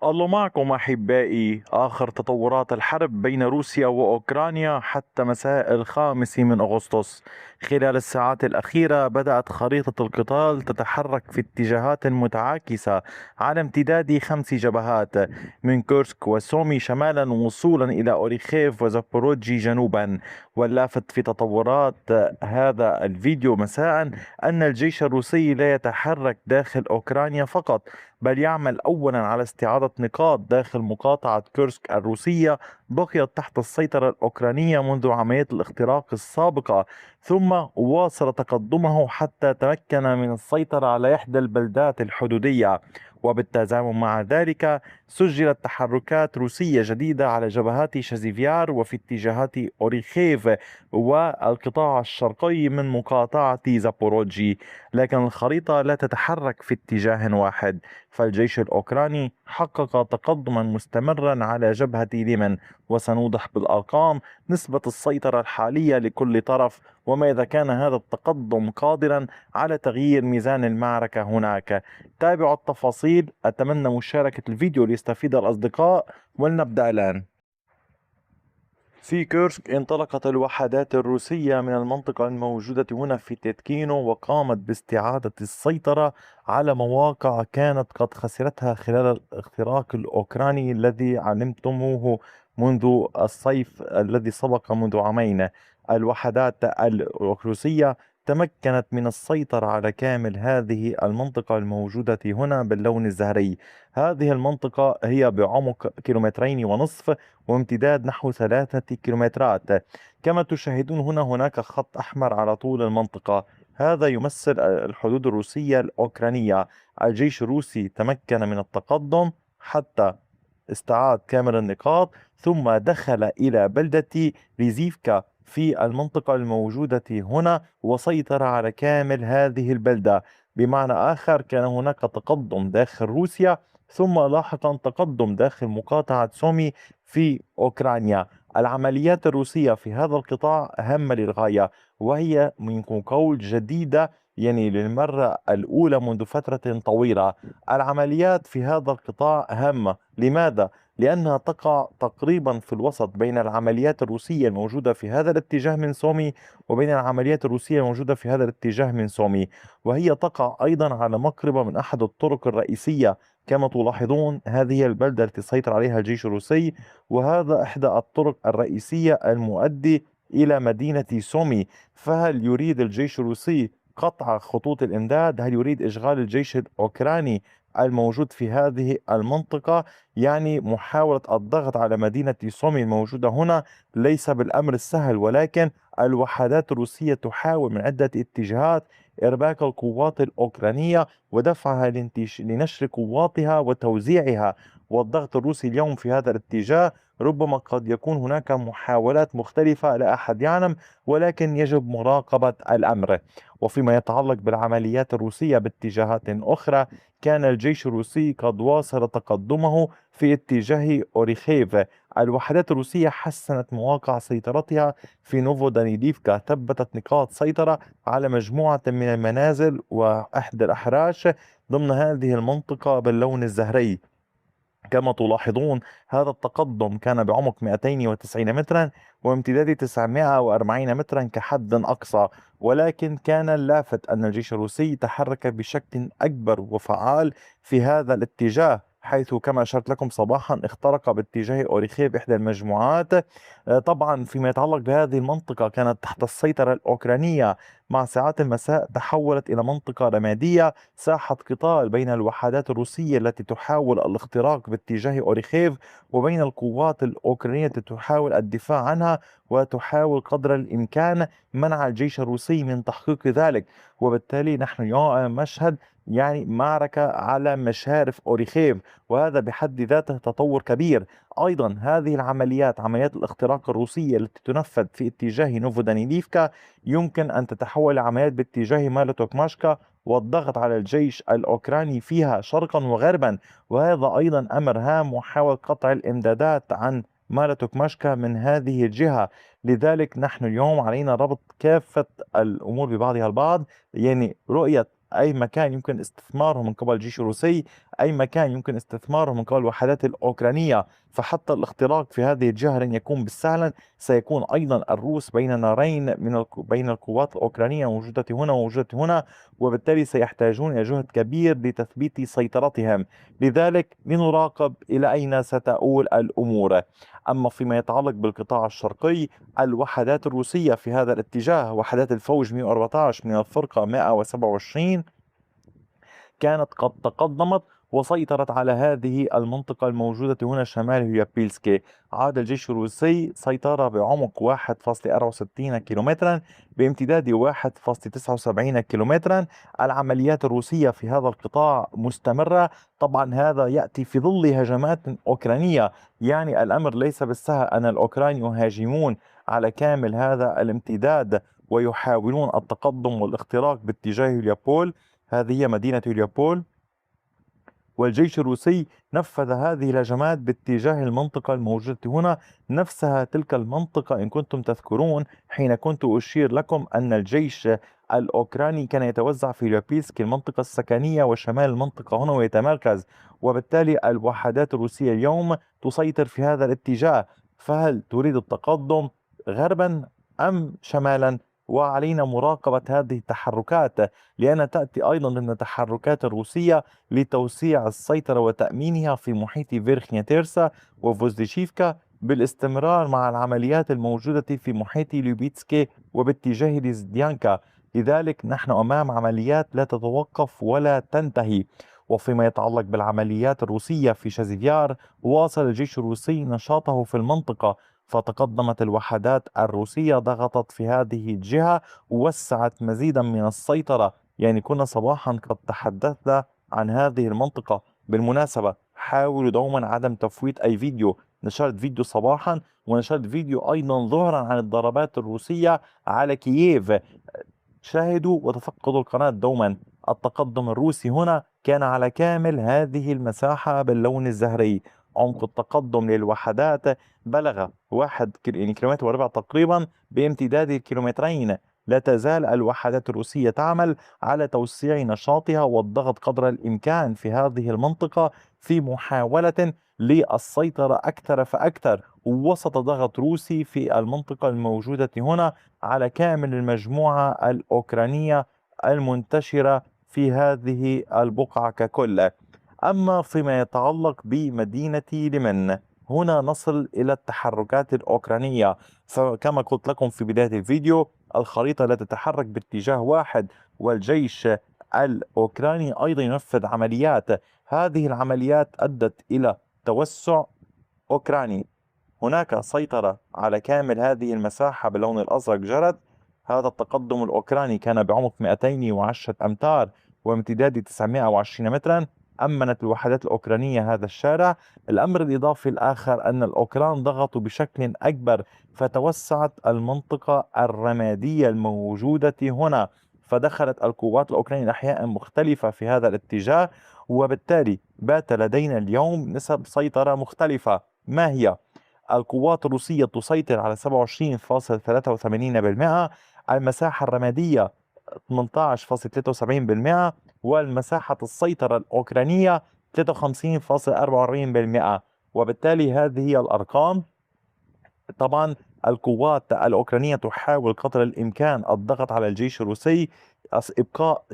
الله معكم أحبائي. آخر تطورات الحرب بين روسيا وأوكرانيا حتى مساء 5 من أغسطس. خلال الساعات الأخيرة بدأت خريطة القتال تتحرك في اتجاهات متعاكسة على امتداد 5 جبهات، من كورسك وسومي شمالا وصولا إلى أوريخيف وزابوروجي جنوبا. واللافت في تطورات هذا الفيديو مساء أن الجيش الروسي لا يتحرك داخل أوكرانيا فقط، بل يعمل أولا على استعادة نقاط داخل مقاطعة كورسك الروسية بقيت تحت السيطرة الأوكرانية منذ عملية الاختراق السابقة، ثم واصل تقدمه حتى تمكن من السيطرة على إحدى البلدات الحدودية. وبالتزامن مع ذلك سجلت تحركات روسية جديدة على جبهات شزيفيار وفي اتجاهات أوريخيف والقطاع الشرقي من مقاطعة زابوروجي. لكن الخريطة لا تتحرك في اتجاه واحد، فالجيش الأوكراني حقق تقدما مستمرا على جبهة اليمن، وسنوضح بالأرقام نسبة السيطرة الحالية لكل طرف، وما إذا كان هذا التقدم قادرا على تغيير ميزان المعركة هناك. تابعوا التفاصيل، أتمنى مشاركة الفيديو ليستفيد الأصدقاء، ولنبدأ الآن. في كورسك انطلقت الوحدات الروسية من المنطقة الموجودة هنا في تيتكينو، وقامت باستعادة السيطرة على مواقع كانت قد خسرتها خلال الاختراق الأوكراني الذي علمتموه منذ الصيف الذي سبق منذ عامين. الوحدات الروسية تمكنت من السيطرة على كامل هذه المنطقة الموجودة هنا باللون الزهري. هذه المنطقة هي بعمق 2.5 كيلومتر وامتداد نحو 3 كيلومترات. كما تشاهدون هناك خط أحمر على طول المنطقة، هذا يمثل الحدود الروسية الأوكرانية. الجيش الروسي تمكن من التقدم حتى استعاد كامل النقاط، ثم دخل إلى بلدة ريزيفكا في المنطقة الموجودة هنا وسيطر على كامل هذه البلدة. بمعنى آخر كان هناك تقدم داخل روسيا، ثم لاحقا تقدم داخل مقاطعة سومي في أوكرانيا. العمليات الروسية في هذا القطاع هامة للغاية، وهي من قول جديدة، يعني للمرة الأولى منذ فترة طويلة. العمليات في هذا القطاع هامة. لماذا؟ لأنها تقع تقريبا في الوسط بين العمليات الروسية الموجودة في هذا الاتجاه من سومي وبين العمليات الروسية الموجودة في هذا الاتجاه من سومي، وهي تقع أيضا على مقربة من أحد الطرق الرئيسية. كما تلاحظون هذه هي البلدة التي سيطر عليها الجيش الروسي، وهذا إحدى الطرق الرئيسية المؤدي إلى مدينة سومي. فهل يريد الجيش الروسي قطع خطوط الإمداد؟ هل يريد إشغال الجيش الأوكراني الموجود في هذه المنطقة؟ يعني محاولة الضغط على مدينة سومي الموجودة هنا ليس بالأمر السهل، ولكن الوحدات الروسية تحاول من عدة اتجاهات إرباك القوات الأوكرانية ودفعها لنشر قواتها وتوزيعها. والضغط الروسي اليوم في هذا الاتجاه ربما قد يكون هناك محاولات مختلفة، لا أحد يعلم، ولكن يجب مراقبة الأمر. وفيما يتعلق بالعمليات الروسية باتجاهات أخرى، كان الجيش الروسي قد واصل تقدمه في اتجاه أوريخيف. الوحدات الروسية حسنت مواقع سيطرتها في نوفودانيديفكا، ثبتت نقاط سيطرة على مجموعة من المنازل وإحدى الأحراش ضمن هذه المنطقة باللون الزهري. كما تلاحظون هذا التقدم كان بعمق 290 مترا وامتداد 940 مترا كحد أقصى، ولكن كان اللافت أن الجيش الروسي تحرك بشكل أكبر وفعال في هذا الاتجاه، حيث كما أشرت لكم صباحا اخترق باتجاه أوريخيف إحدى المجموعات. طبعا فيما يتعلق بهذه المنطقة كانت تحت السيطرة الأوكرانية، مع ساعات المساء تحولت إلى منطقة رمادية، ساحة قتال بين الوحدات الروسية التي تحاول الاختراق باتجاه أوريخيف وبين القوات الأوكرانية التي تحاول الدفاع عنها وتحاول قدر الإمكان منع الجيش الروسي من تحقيق ذلك. وبالتالي نحن اليوم أمام مشهد، يعني معركة على مشارف أوريخيف، وهذا بحد ذاته تطور كبير. أيضا هذه العمليات، عمليات الاختراق الروسية التي تنفذ في اتجاه نوفودانيليفكا، يمكن أن تتحول لعمليات باتجاه مالوتوكماشكا والضغط على الجيش الأوكراني فيها شرقا وغربا. وهذا أيضا أمر هام، محاولة قطع الإمدادات عن مالوتوكماشكا من هذه الجهة. لذلك نحن اليوم علينا ربط كافة الأمور ببعضها البعض، يعني رؤية أي مكان يمكن استثماره من قبل الجيش الروسي، أي مكان يمكن استثماره من قبل الوحدات الأوكرانية. فحتى الاختراق في هذه الجهة لن يكون بالسهل، سيكون أيضا الروس بين نارين بين القوات الأوكرانية الموجودة هنا وموجودة هنا، وبالتالي سيحتاجون إلى جهد كبير لتثبيت سيطرتهم. لذلك لنراقب إلى أين ستؤول الأمور. أما فيما يتعلق بالقطاع الشرقي، الوحدات الروسية في هذا الاتجاه، وحدات الفوج 114 من الفرقة 127 كانت قد تقدمت وسيطرت على هذه المنطقة الموجودة هنا شمال هيوبيلسكي. عاد الجيش الروسي سيطر بعمق 1.64 كيلومترا بامتداد 1.79 كيلومترا. العمليات الروسية في هذا القطاع مستمرة. طبعا هذا يأتي في ظل هجمات أوكرانية، يعني الأمر ليس بالسهل أن الأوكران يهاجمون على كامل هذا الامتداد ويحاولون التقدم والاختراق باتجاه هليوبول. هذه هي مدينة هليوبول، والجيش الروسي نفذ هذه الهجمات باتجاه المنطقة الموجودة هنا، نفسها تلك المنطقة إن كنتم تذكرون حين كنت أشير لكم أن الجيش الأوكراني كان يتوزع في لوبيسك المنطقة السكنية وشمال المنطقة هنا ويتمركز، وبالتالي الوحدات الروسية اليوم تسيطر في هذا الاتجاه. فهل تريد التقدم غربا أم شمالا؟ وعلينا مراقبة هذه التحركات، لأنها تأتي أيضا ضمن التحركات الروسية لتوسيع السيطرة وتأمينها في محيط فيرخنيا تيرسا وفوزديشيفكا، بالاستمرار مع العمليات الموجودة في محيط لوبيتسكي وباتجاه لزديانكا. لذلك نحن أمام عمليات لا تتوقف ولا تنتهي. وفيما يتعلق بالعمليات الروسية في شازيفيار، واصل الجيش الروسي نشاطه في المنطقة، فتقدمت الوحدات الروسية ضغطت في هذه الجهة ووسعت مزيدا من السيطرة. يعني كنا صباحا قد تحدثنا عن هذه المنطقة. بالمناسبة حاولوا دوما عدم تفويت أي فيديو. نشرت فيديو صباحا ونشرت فيديو أيضا ظهرا عن الضربات الروسية على كييف. شاهدوا وتفقدوا القناة دوما. التقدم الروسي هنا كان على كامل هذه المساحة باللون الزهري. عمق التقدم للوحدات بلغ يعني كيلومتر وربع تقريبا بامتداد الكيلومترين. لا تزال الوحدات الروسية تعمل على توسيع نشاطها والضغط قدر الإمكان في هذه المنطقة في محاولة للسيطرة أكثر فأكثر، وسط ضغط روسي في المنطقة الموجودة هنا على كامل المجموعة الأوكرانية المنتشرة في هذه البقعة ككل. أما فيما يتعلق بمدينة لمن، هنا نصل إلى التحركات الأوكرانية. فكما قلت لكم في بداية الفيديو، الخريطة لا تتحرك باتجاه واحد، والجيش الأوكراني أيضا ينفذ عمليات. هذه العمليات أدت إلى توسع أوكراني. هناك سيطرة على كامل هذه المساحة باللون الأزرق جرت. هذا التقدم الأوكراني كان بعمق 210 أمتار وامتداد 920 مترا. أمنت الوحدات الأوكرانية هذا الشارع. الأمر الإضافي الآخر أن الأوكران ضغطوا بشكل أكبر، فتوسعت المنطقة الرمادية الموجودة هنا، فدخلت القوات الأوكرانية أحياء مختلفة في هذا الاتجاه، وبالتالي بات لدينا اليوم نسب سيطرة مختلفة. ما هي؟ القوات الروسية تسيطر على 27.83%، المساحة الرمادية 18.73%، والمساحة السيطرة الأوكرانية 53.44%. وبالتالي هذه هي الأرقام. طبعا القوات الأوكرانية تحاول قدر الإمكان الضغط على الجيش الروسي، إبقاء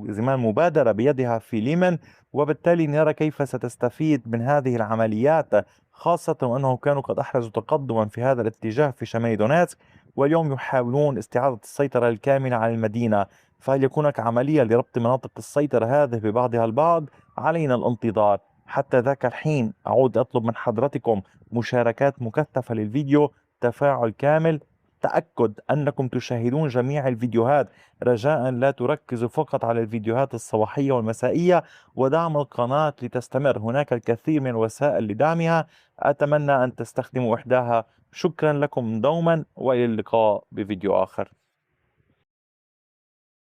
زمام مبادرة بيدها في اليمن. وبالتالي نرى كيف ستستفيد من هذه العمليات، خاصة وأنهم كانوا قد أحرزوا تقدما في هذا الاتجاه في شمال دونيتسك، واليوم يحاولون استعادة السيطرة الكاملة على المدينة. فهل يكون هناك عملية لربط مناطق السيطرة هذه ببعضها البعض؟ علينا الانتظار. حتى ذاك الحين أعود أطلب من حضرتكم مشاركات مكثفة للفيديو، تفاعل كامل، تأكد أنكم تشاهدون جميع الفيديوهات. رجاء لا تركزوا فقط على الفيديوهات الصباحية والمسائية، ودعم القناة لتستمر. هناك الكثير من الوسائل لدعمها، أتمنى أن تستخدموا إحداها. شكرا لكم دوما، وإلى اللقاء بفيديو آخر.